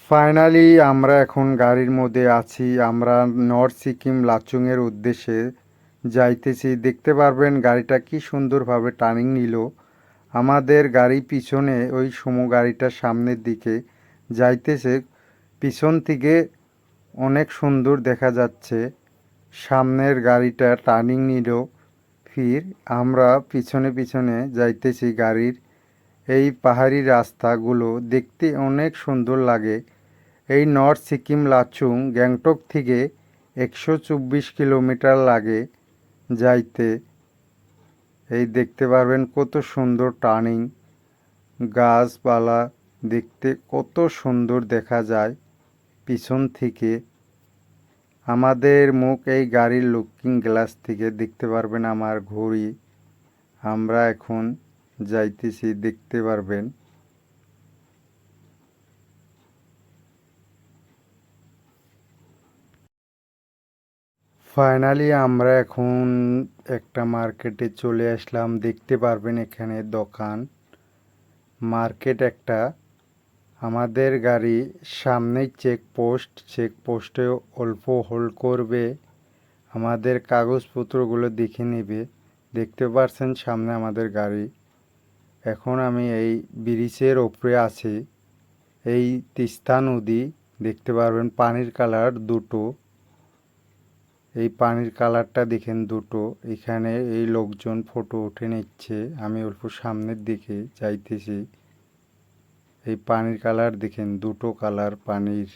Finally আমরা এখন গাড়ির মধ্যে আছি। আমরা নর্থ সিকিম লাচুংয়ের উদ্দেশ্যে যাইতেছি। দেখতে পারবেন গাড়িটা কি সুন্দরভাবে টার্নিং নিল। আমাদের গাড়ি পিছনে ওই সুমো গাড়িটা সামনের দিকে যাইতেছে। পিছন থেকে অনেক সুন্দর দেখা যাচ্ছে। সামনের গাড়িটা টার্নিং নিল। ফির আমরা পিছনে পিছনে যাইতেছি গাড়ির। এই পাহাড়ি রাস্তাগুলো দেখতে অনেক সুন্দর লাগে। এই নর্থ সিকিম লাচুং গ্যাংটক থেকে 124 কিলোমিটার লাগে যাইতে। এই দেখতে পারবেন কত সুন্দর টার্নিং, গাছপালা দেখতে কত সুন্দর দেখা যায় পিছন থেকে। আমাদের মুখ এই গাড়ির লুকিং গ্লাস থেকে দেখতে পারবেন আমার ঘড়ি। আমরা এখন যাইতেছি, দেখতে পারবেন। ফাইনালি আমরা এখন একটা মার্কেটে চলে আসলাম। দেখতে পারবেন এখানে দোকান, মার্কেট একটা। আমাদের গাড়ি সামনেই চেকপোস্টে অল্প হোল্ড করবে, আমাদের কাগজপত্রগুলো দেখে নেবে। দেখতে পাচ্ছেন সামনে আমাদের গাড়ি। এখন আমি এই ব্রিজের ওপরে আছি। এই তিস্তা নদী দেখতে পারবেন, পানির কালার দুটো। এই পানির কালারটা দেখেন দুটো। এখানে এই লোকজন ফটো উঠে নিচ্ছে। আমি অল্প সামনের দিকে যাইতেছি। এই পানির কালার দেখেন, দুটো কালার পানির।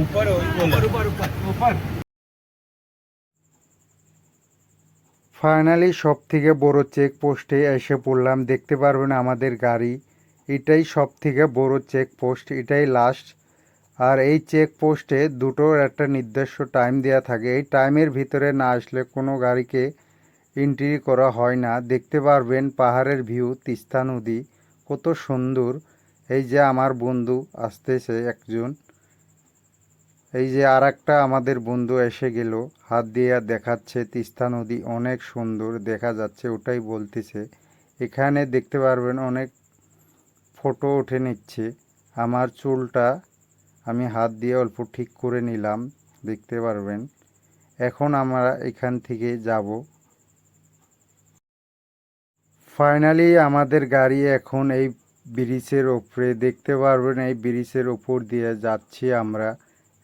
ऊपर ऊपर ফাইনালি সব থেকে বড় চেকপোস্টে এসে পড়লাম। দেখতে পারবেন আমাদের গাড়ি। এটাই সব থেকে বড় চেকপোস্ট, এটাই লাস্ট। আর এই চেকপোস্টে দুটোর একটা নির্দিষ্ট টাইম দেওয়া থাকে। এই টাইমের ভিতরে না আসলে কোনো গাড়িকে এন্ট্রি করা হয় না। দেখতে পারবেন পাহাড়ের ভিউ, তিস্তা নদী কত সুন্দর। এই যে আমার বন্ধু আসতেছে একজন, এই যে আর একটা আমাদের বন্ধু এসে গেল, হাত দিয়ে দেখাচ্ছে তিস্তা নদী অনেক সুন্দর দেখা যাচ্ছে, ওটাই বলতেছে। এখানে দেখতে পারবেন অনেক ফটো উঠে নিচ্ছে। আমার চুলটা আমি হাত দিয়ে অল্প ঠিক করে নিলাম, দেখতে পারবেন। এখন আমরা এখান থেকে যাব। ফাইনালি আমাদের গাড়ি এখন এই ব্রিজের ওপরে। দেখতে পারবেন এই ব্রিজের ওপর দিয়ে যাচ্ছি আমরা।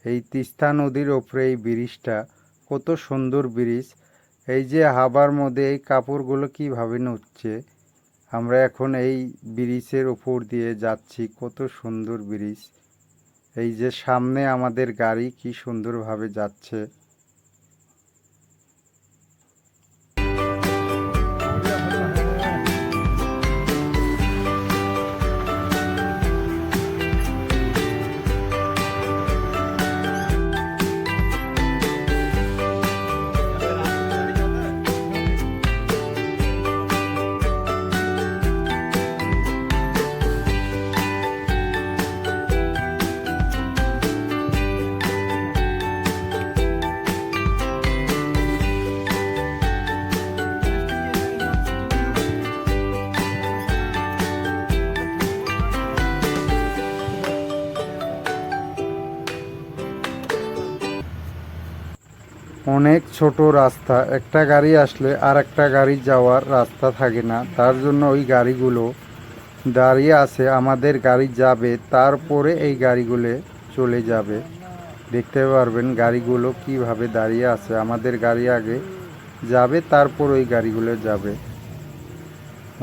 এই তিস্তা নদীর ওপরে এই ব্রিজটা কত সুন্দর ব্রিজ। এই যে হাবার মধ্যে এই কাপড়গুলো কীভাবে নড়ছে। আমরা এখন এই ব্রিজের ওপর দিয়ে যাচ্ছি, কত সুন্দর ব্রিজ। এই যে সামনে আমাদের গাড়ি কি সুন্দরভাবে যাচ্ছে। অনেক ছোট রাস্তা, একটা গাড়ি আসলে আর একটা গাড়ি যাওয়ার রাস্তা থাকে না। তার জন্য ওই গাড়িগুলো দাঁড়িয়ে আছে। আমাদের গাড়ি যাবে, তারপরে এই গাড়িগুলো চলে যাবে। দেখতে পারবেন গাড়িগুলো কিভাবে দাঁড়িয়ে আছে। আমাদের গাড়ি আগে যাবে, তারপর ওই গাড়িগুলো যাবে।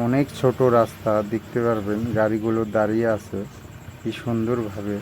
অনেক ছোট রাস্তা, দেখতে পারবেন গাড়িগুলো দাঁড়িয়ে আছে কি সুন্দরভাবে।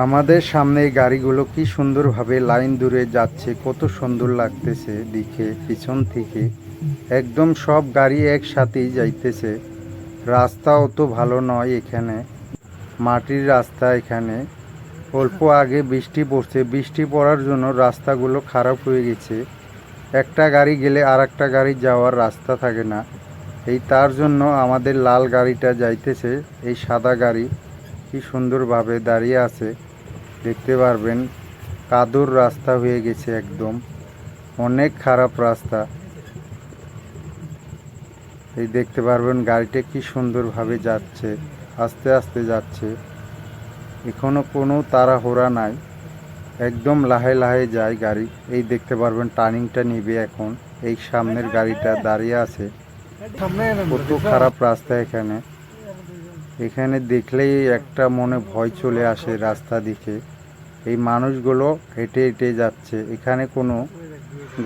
আমাদের সামনে এই গাড়িগুলো কি সুন্দরভাবে লাইন ধরে যাচ্ছে, কত সুন্দর লাগতেছে দেখে পিছন থেকে। একদম সব গাড়ি একসাথেই যাইতেছে। রাস্তা অত ভালো নয় এখানে, মাটির রাস্তা। এখানে অল্প আগে বৃষ্টি পড়ছে, বৃষ্টি পড়ার জন্য রাস্তাগুলো খারাপ হয়ে গেছে। একটা গাড়ি গেলে আর একটা গাড়ি যাওয়ার রাস্তা থাকে না। এই তার জন্য আমাদের লাল গাড়িটা যাইতেছে। এই সাদা গাড়ি কি সুন্দরভাবে দাঁড়িয়ে আছে দেখতে পারবেন। কাদুর রাস্তা হয়ে গেছে, একদম অনেক খারাপ রাস্তা। এই দেখতে পারবেন গাড়িটা কি সুন্দরভাবে যাচ্ছে, আস্তে আস্তে যাচ্ছে। এখনো কোনো তাড়াহুড়া নাই, একদম লাহে লাহে যায় গাড়ি। এই দেখতে পারবেন টার্নিংটা নিবে এখন। এই সামনের গাড়িটা দাঁড়িয়ে আছে। কত খারাপ রাস্তা এখানে। এখানে দেখলেই একটা মনে ভয় চলে আসে রাস্তা দেখে। এই মানুষগুলো হেঁটে হেঁটে যাচ্ছে, এখানে কোনো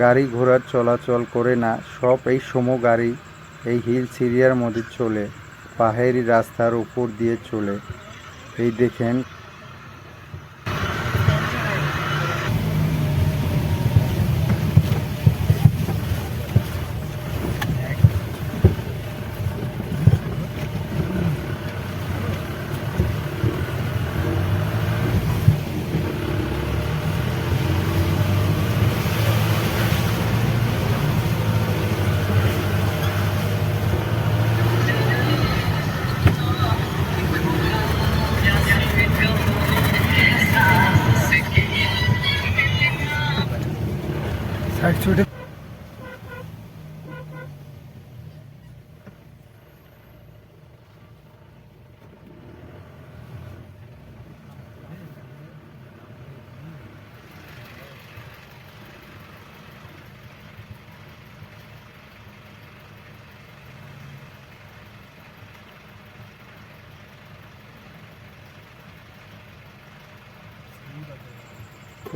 গাড়ি ঘোড়ার চলাচল করে না। সব এই সমো গাড়ি এই হিলস এরিয়ার মধ্যে চলে, পাহাড়ি রাস্তার উপর দিয়ে চলে। এই দেখেন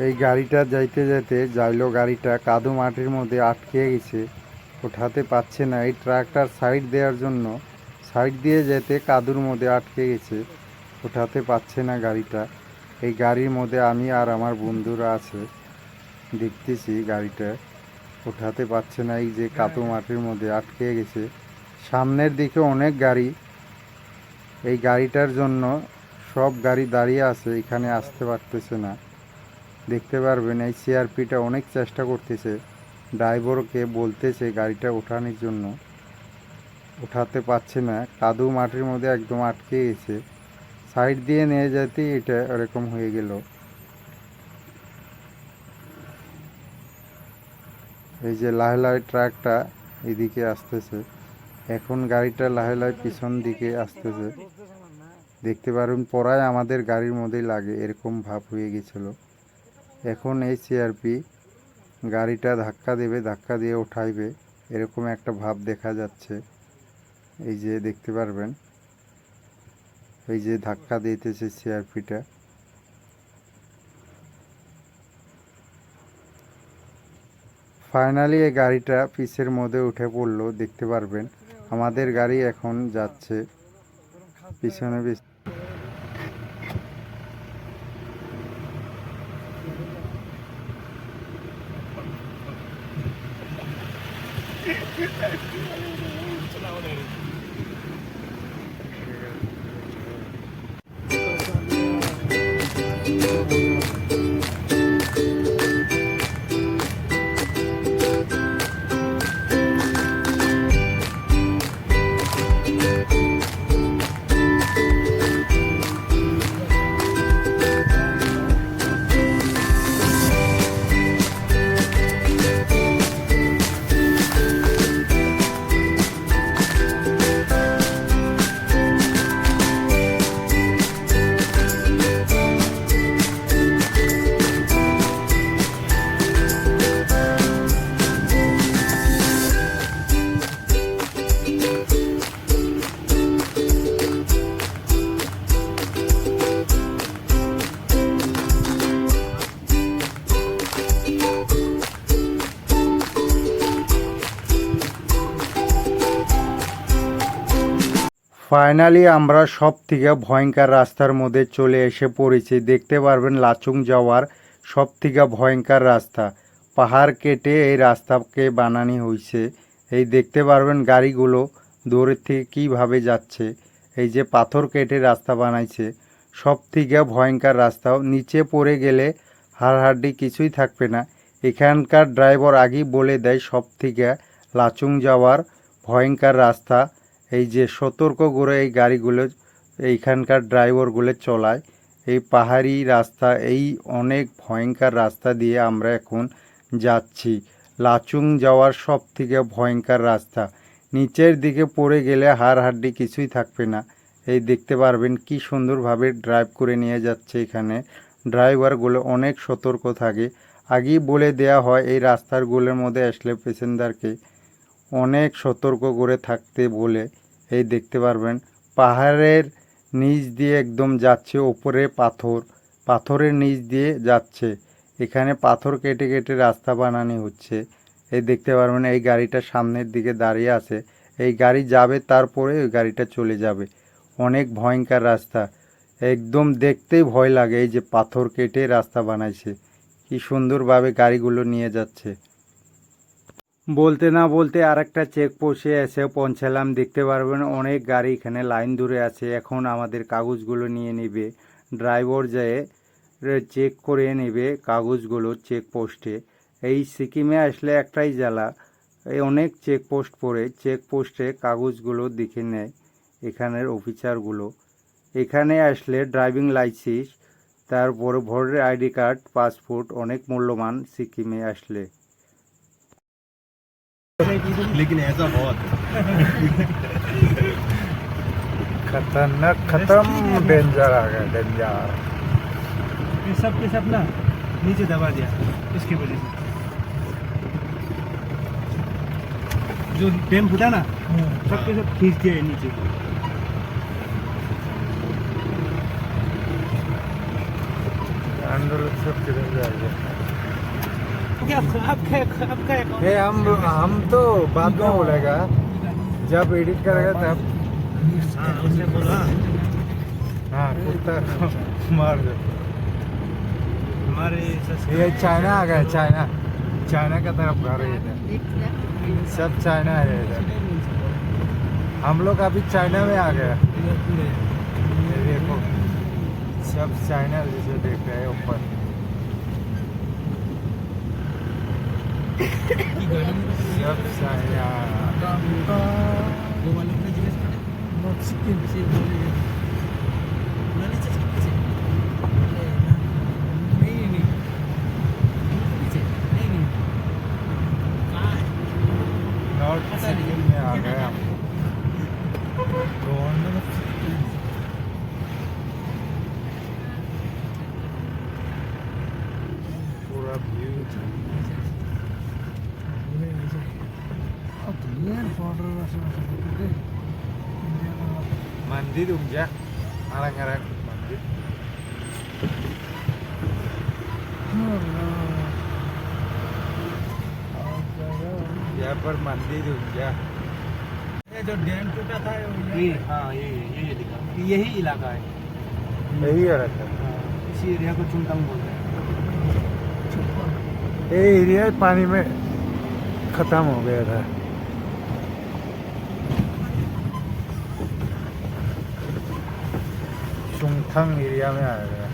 এই গাড়িটা যাইতে যেতে যাইলো, গাড়িটা কাদো মাটির মধ্যে আটকে গেছে, ওঠাতে পারছে না। এই ট্রাকটার সাইড দেওয়ার জন্য সাইড দিয়ে যেতে কাদুর মধ্যে আটকে গেছে, ওঠাতে পারছে না গাড়িটা। এই গাড়ির মধ্যে আমি আর আমার বন্ধুরা আছে, দেখতেছি গাড়িটা ওঠাতে পারছে না। এই যে কাদো মাটির মধ্যে আটকে গেছে। সামনের দিকে অনেক গাড়ি, এই গাড়িটার জন্য সব গাড়ি দাঁড়িয়ে আছে, এখানে আসতে পারতেছে না। দেখতে পারবেন এই সিআরপিটা অনেক চেষ্টা করতেছে, ড্রাইভারকে বলতেছে গাড়িটা ওঠানোর জন্য, ওঠাতে পারছে না। কাদু মাটির মধ্যে একদম আটকে গেছে, সাইড দিয়ে নিয়ে যেতেই এটা এরকম হয়ে গেল। এই যে লাহে লাহে ট্রাকটা এদিকে আসতেছে, এখন গাড়িটা লাহে লাহে পিছন দিকে আসতেছে। দেখতে পারবেন পড়ায় আমাদের গাড়ির মধ্যেই লাগে, এরকম ভাব হয়ে গেছিলো। এখন এই সিআরপি গাড়িটা ধাক্কা দেবে, ধাক্কা দিয়ে উঠাইবে, এরকম একটা ভাব দেখা যাচ্ছে। এই যে দেখতে পারবেন, এই যে ধাক্কা দিতেছে সিআরপিটা। ফাইনালি এই গাড়িটা পিসের মধ্যে উঠে পড়লো, দেখতে পারবেন। আমাদের গাড়ি এখন যাচ্ছে পিছনে। ফাইনালি আমরা সব থেকে ভয়ঙ্কর রাস্তার মধ্যে চলে এসে পড়েছি। দেখতে পারবেন লাচুং যাওয়ার সব থেকে ভয়ঙ্কর রাস্তা। পাহাড় কেটে এই রাস্তাকে বানানো হয়েছে। এই দেখতে পারবেন গাড়িগুলো দূরের থেকে কীভাবে যাচ্ছে। এই যে পাথর কেটে রাস্তা বানাইছে, সব থেকে ভয়ঙ্কর রাস্তা। নিচে পড়ে গেলে হাড়হাড্ডি কিছুই থাকবে না। এখানকার ড্রাইভার আগেই বলে দেয় সব থেকে লাচুং যাওয়ার ভয়ঙ্কর রাস্তা। এই যে সতর্ক করে এই গাড়িগুলো এইখানকার ড্রাইভারগুলো চলায়। এই পাহাড়ি রাস্তা, এই অনেক ভয়ঙ্কর রাস্তা দিয়ে আমরা এখন যাচ্ছি। লাচুং যাওয়ার সব থেকে ভয়ঙ্কর রাস্তা। নিচের দিকে পড়ে গেলে হাড়হাড্ডি কিছুই থাকবে না। এই দেখতে পারবেন কি সুন্দরভাবে ড্রাইভ করে নিয়ে যাচ্ছে। এখানে ড্রাইভারগুলো অনেক সতর্ক থাকে। আগেই বলে দেয়া হয় এই রাস্তাগুলোর মধ্যে আসলে প্যাসেঞ্জারকে অনেক সতর্ক করে থাকতে বলে। এই দেখতে পারবেন পাহাড়ের নিচ দিয়ে একদম যাচ্ছে, ওপরে পাথর, পাথরের নিচ দিয়ে যাচ্ছে। এখানে পাথর কেটে কেটে রাস্তা বানানো হচ্ছে। এই দেখতে পারবেন এই গাড়িটা সামনের দিকে দাঁড়িয়ে আছে। এই গাড়ি যাবে, তারপরে ওই গাড়িটা চলে যাবে। অনেক ভয়ঙ্কর রাস্তা, একদম দেখতেই ভয় লাগে। এই যে পাথর কেটে রাস্তা বানাইছে, কি সুন্দরভাবে গাড়িগুলো নিয়ে যাচ্ছে। বলতে না বলতে আরেকটা চেকপোস্টে এসে পৌঁছালাম। দেখতে পারবেন অনেক গাড়ি এখানে লাইন ধরে আছে। এখন আমাদের কাগজগুলো নিয়ে নেবে। ড্রাইভার যেয়ে চেক করে নেবে কাগজগুলো চেকপোস্টে। এই সিকিমে আসলে একটাই জ্বালা, এই অনেক চেকপোস্ট পড়ে, চেকপোস্টে কাগজগুলো দেখে নেয় এখানের অফিসারগুলো। এখানে আসলে ড্রাইভিং লাইসেন্স, তারপরে ভোটার আইডি কার্ড, পাসপোর্ট অনেক মূল্যবান সিকিমে আসলে। लेकिन ऐसा बहुत खतरनाक, खत्म, डेंजर आ गया, डेंजर। ये सब के सब ना नीचे दबा दिया इसकी वजह से। जो टेम्पो था ना सब के सब खींच दिया है नीचे। आंदोलन सब किधर जा रहा है? आपका ये हम तो बाद में बोलेगा, जब एडिट करेगा तब। उसने बोला हाँ, कुत्ता मार दो। हमारे ये चाइना आ गया, चाइना, चाइना का तरफ घर है इधर, सब चाइना है इधर। हम लोग अभी चाइना में आ गया। ये देखो सब चाइना जैसे देख रहे हैं ऊपर। सब चाइना। नॉर्थ सिक्किम में आ गए हम। पूरा व्यू मंदिर उमजा, arang-arang मंदिर। यहाँ पर मंदिर उमजा। ये जो डैम टूटा था ये हाँ ये लिखा, यही इलाका है। यही है रहता है। इसी एरिया को चुंगतांग बोलते हैं। ये एरिया पानी में खत्म हो गया था। चुंगथांग एरिया में आ गया।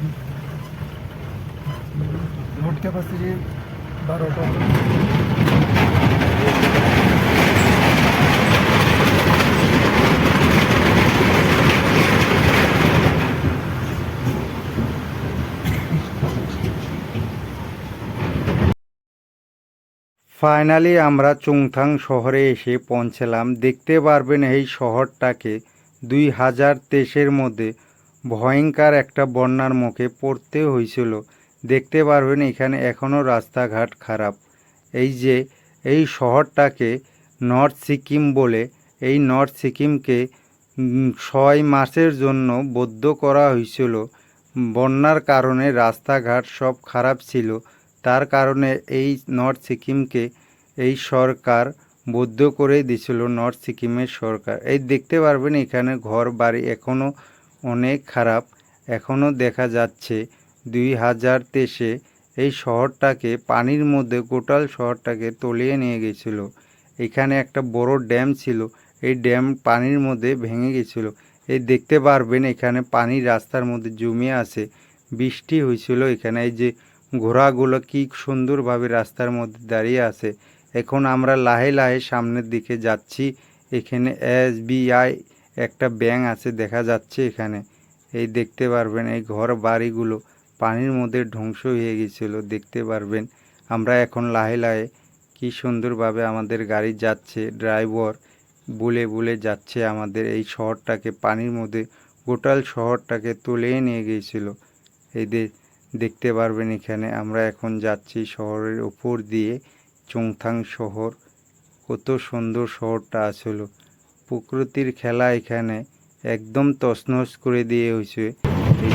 रोड के पास ये बारोटा ফাইনালি আমরা চুংথাং শহরে এসে পৌঁছলাম। দেখতে পারবেন এই শহরটাকে 2023-এর মধ্যে ভয়ঙ্কর একটা বন্যার মুখে পড়তে হয়েছিল। দেখতে পারবেন এখানে এখনও রাস্তাঘাট খারাপ। এই যে এই শহরটাকে নর্থ সিকিম বলে, এই নর্থ সিকিমকে 6 মাসের জন্য বদ্ধ করা হয়েছিল। বন্যার কারণে রাস্তাঘাট সব খারাপ ছিল, তার কারণে এই নর্থ সিকিমকে এই সরকার বদ্ধ করে দিয়েছিল নর্থ সিকিমের সরকার। এই দেখতে পারবেন এখানে ঘর বাড়ি এখনও অনেক খারাপ, এখনও দেখা যাচ্ছে 2023-এ এই শহরটাকে পানির মধ্যে গোটাল শহরটাকে তলিয়ে নিয়ে গেছিল। এখানে একটা বড় ড্যাম ছিল, এই ড্যাম পানির মধ্যে ভেঙে গেছিল। এই দেখতে পারবেন এখানে পানি রাস্তার মধ্যে জমে আছে, বৃষ্টি হয়েছিল এখানে। এই যে ঘোড়াগুলো কি সুন্দরভাবে রাস্তার মধ্যে দাঁড়িয়ে আছে। এখন আমরা লাহে লাহে সামনের দিকে যাচ্ছি। এখানে SBI একটা ব্যাংক আছে দেখা যাচ্ছে এখানে। এই দেখতে পারবেন এই ঘর বাড়িগুলো পানির মধ্যে ধ্বংস হয়ে গেছিল, দেখতে পারবেন। আমরা এখন লাহে লাহে কি সুন্দরভাবে আমাদের গাড়ি যাচ্ছে, ড্রাইভার বলে বলে যাচ্ছে আমাদের এই শহরটাকে পানির মধ্যে গোটাল শহরটাকে তুলে নিয়ে গিয়েছিল। এই দেখতে পারবেন এখানে আমরা এখন যাচ্ছি শহরের উপর দিয়ে, চুংথাং শহর। কত সুন্দর শহরটা আসলে, প্রকৃতির খেলা এখানে একদম তছনছ করে দিয়ে হয়েছে। এই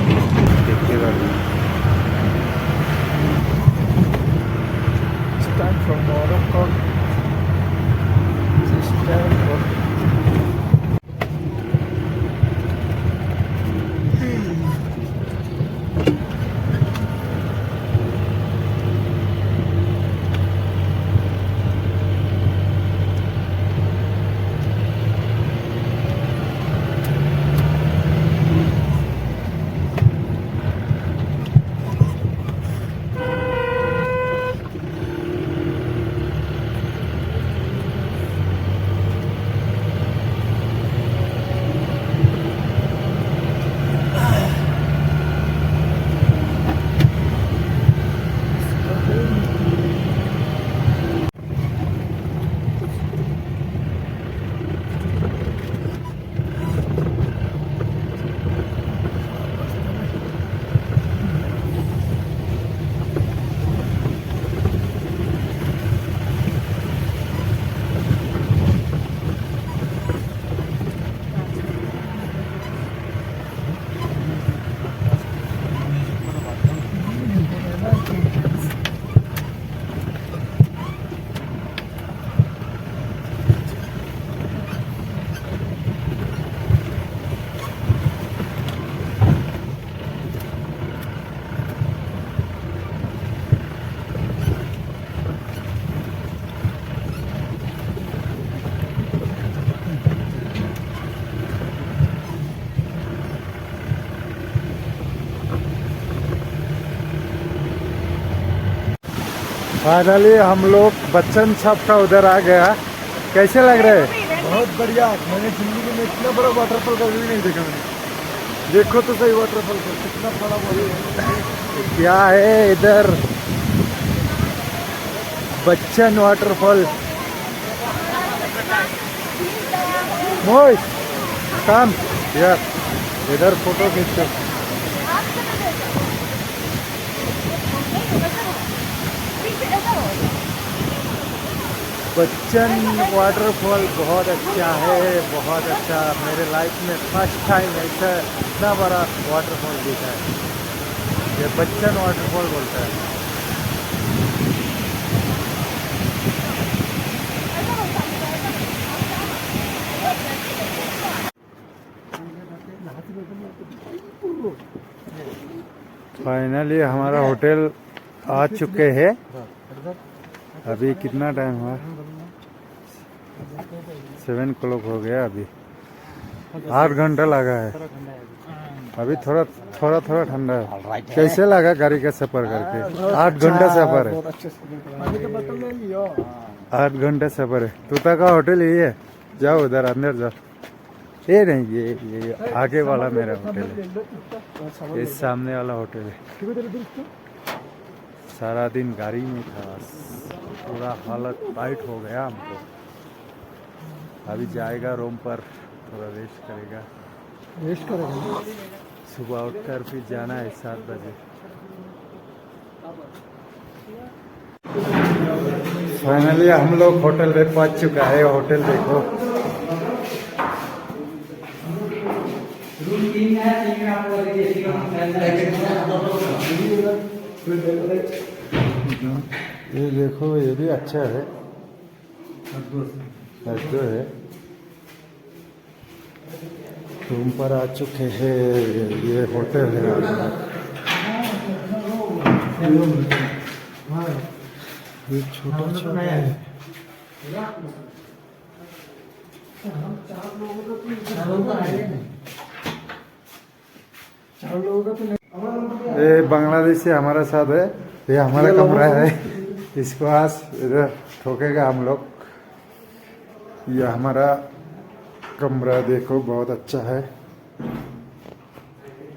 দেখতে পারবেন। Start from Morocco. Start from finally हम लोग बच्चन साहब का उधर आ गया। कैसे लग रहे हैं? बहुत बढ़िया। मैंने जिंदगी में इतना बड़ा वाटरफॉल कभी नहीं देखा मैंने। देखो तो सही वाटरफॉल को कितना बड़ा है। क्या है इधर? बच्चन वाटरफॉल। मोहित काम यार, इधर फोटो खींचो। बच्चन वाटरफॉल बहुत अच्छा है, बहुत अच्छा। मेरे लाइफ में फर्स्ट टाइम ऐसा इतना बड़ा वाटरफॉल देखा है। ये बच्चन वाटरफॉल बोलता है। फाइनली हमारा होटल आ चुके हैं। अभी कितना टाइम हुआ? 7 o'clock हो गया। अभी 8 घंटा लगा है। अभी थोड़ा थोड़ा ठंडा है। कैसे लगा गाड़ी का सफर करके? 8 घंटा सफर है। 8 घंटा सफर है। तूता का होटल यही है। जाओ उधर अंदर जाओ। ये नहीं, ये आगे वाला मेरा होटल है। ये सामने वाला होटल है। सारा दिन गाड़ी में था, पूरा हालत टाइट हो गया हमको। अभी जाएगा रूम पर, थोड़ा रेस्ट करेगा। सुबह उठकर फिर जाना है 7 बजे। फाइनली हम लोग होटल पे पहुंच चुका है। होटल देखो, ये देखो, ये भी अच्छा है। जो है रूम पर आ चुके हैं। ये होटल है हमारा। ये छोटा छोटा है। ये बांग्लादेशी हमारा साथ है। ये हमारा कमरा है। इसको आज इधर ठोकेगा हम लोग। ये हमारा कमरा देखो बहुत अच्छा है।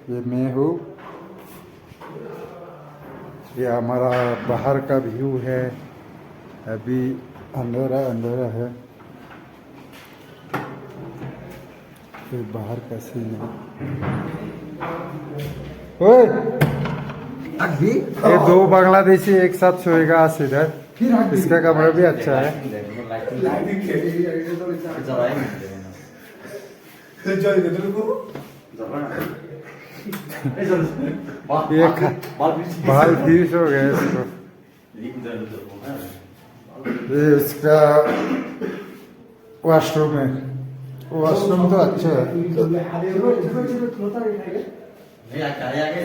ये मैं हूँ। ये हमारा बाहर का व्यू है। अभी अंधेरा अंधेरा है। ये बाहर का सीन है। ओए ये दो बांग्लादेशी एक साथ सोएगा आज इधर। इसका कमरा भी अच्छा है। ये बाल फीस हो गए इसको। ये इसका वॉशरूम है। वॉशरूम तो अच्छा है। नहीं आगे